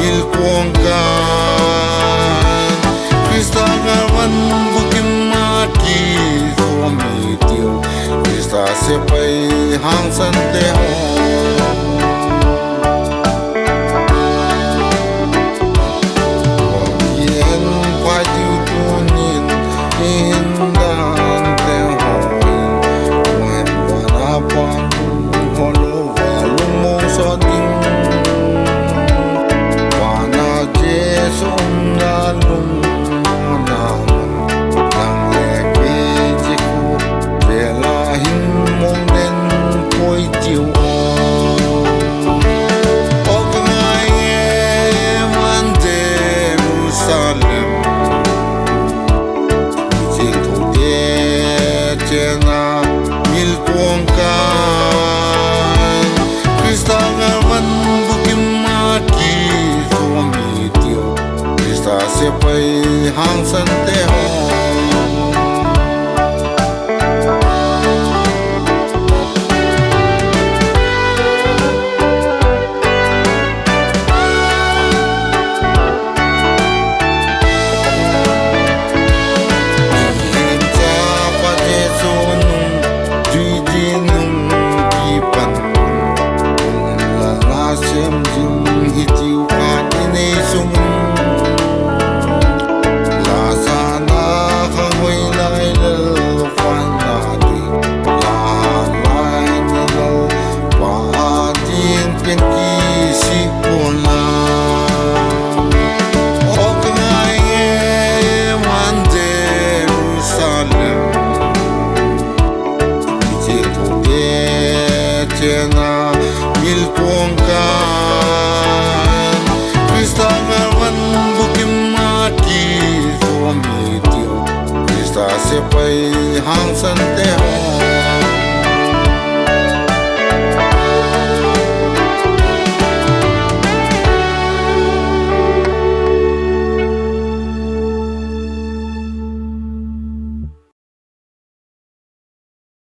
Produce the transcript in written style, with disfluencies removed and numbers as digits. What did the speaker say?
mil cuồng can Krista ngawan bukim maki so mi tiêu Krista se pai hang san te ho mil cuồng can Krista ngawan bukim maki so mi tiêu Krista se pai hang san te ho mil cuồng can Krista ngawan bukim maki so mi tiêu Krista se pai hang san